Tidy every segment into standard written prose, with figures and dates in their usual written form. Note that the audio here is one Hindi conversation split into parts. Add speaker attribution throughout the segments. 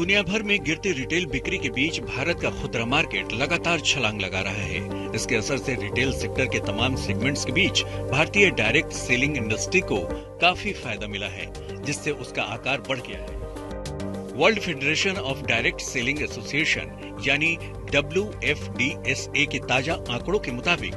Speaker 1: दुनिया भर में गिरती रिटेल बिक्री के बीच भारत का खुदरा मार्केट लगातार छलांग लगा रहा है। इसके असर से रिटेल सेक्टर के तमाम सेगमेंट्स के बीच भारतीय डायरेक्ट सेलिंग इंडस्ट्री को काफी फायदा मिला है, जिससे उसका आकार बढ़ गया है। World federation of direct selling association यानी WFDSA के ताजा आंकड़ों के मुताबिक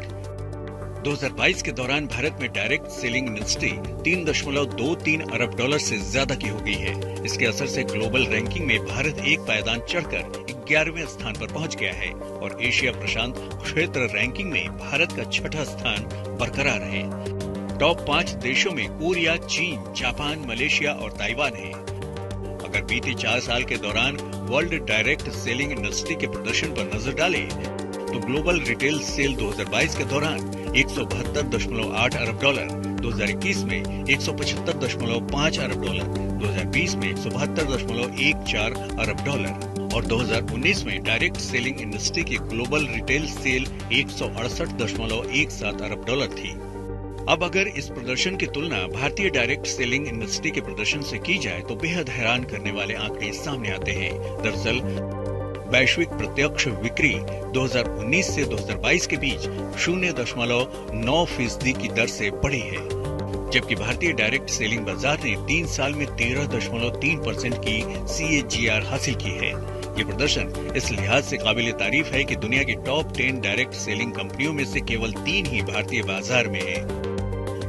Speaker 1: 2022 के दौरान भारत में डायरेक्ट सेलिंग इंडस्ट्री 3.23 अरब डॉलर से ज्यादा की हो गई है। इसके असर से ग्लोबल रैंकिंग में भारत एक पायदान चढ़कर 11वें स्थान पर पहुंच गया है और एशिया प्रशांत क्षेत्र रैंकिंग में भारत का छठा स्थान बरकरार है। टॉप 5 देशों में कोरिया, चीन, जापान, मलेशिया और ताइवान है। अगर बीते 4 साल के दौरान वर्ल्ड डायरेक्ट सेलिंग इंडस्ट्री के प्रदर्शन पर नजर डालें, तो ग्लोबल रिटेल सेल 2022 के दौरान 172.8 अरब डॉलर, 2021 में 175.5 अरब डॉलर, 2020 में 172.14 अरब डॉलर और 2019 में डायरेक्ट सेलिंग इंडस्ट्री की ग्लोबल रिटेल सेल 168.17 अरब डॉलर थी। अब अगर इस प्रदर्शन की तुलना भारतीय डायरेक्ट सेलिंग इंडस्ट्री के प्रदर्शन से की जाए तो बेहद हैरान करने वाले आंकड़े सामने आते हैं। दरअसल वैश्विक प्रत्यक्ष बिक्री 2019 से 2022 के बीच 0.9% की दर से बढ़ी है, जबकि भारतीय डायरेक्ट सेलिंग बाजार ने 3 साल में 13.3% की CAGR हासिल की है। ये प्रदर्शन इस लिहाज से काबिल तारीफ है कि दुनिया की टॉप 10 डायरेक्ट सेलिंग कंपनियों में से केवल 3 ही भारतीय बाजार में है।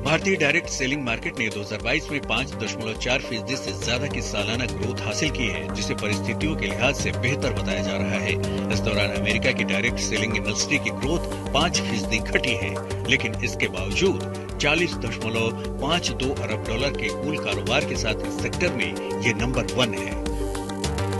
Speaker 1: भारतीय डायरेक्ट सेलिंग मार्केट ने 2022 में 5.4% से ज्यादा की सालाना ग्रोथ हासिल की है, जिसे परिस्थितियों के लिहाज से बेहतर बताया जा रहा है। इस दौरान अमेरिका की डायरेक्ट सेलिंग इंडस्ट्री की ग्रोथ 5% घटी है, लेकिन इसके बावजूद 40.52 अरब डॉलर के कुल कारोबार के साथ इस सेक्टर में ये नंबर 1 है।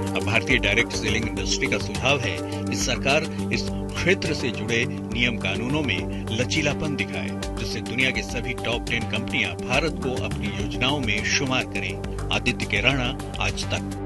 Speaker 1: अब भारतीय डायरेक्ट सेलिंग इंडस्ट्री का सुझाव है कि सरकार इस क्षेत्र से जुड़े नियम कानूनों में लचीलापन दिखाए, जिससे दुनिया की सभी टॉप 10 कंपनियां भारत को अपनी योजनाओं में शुमार करें। आदित्य केराना, आज तक।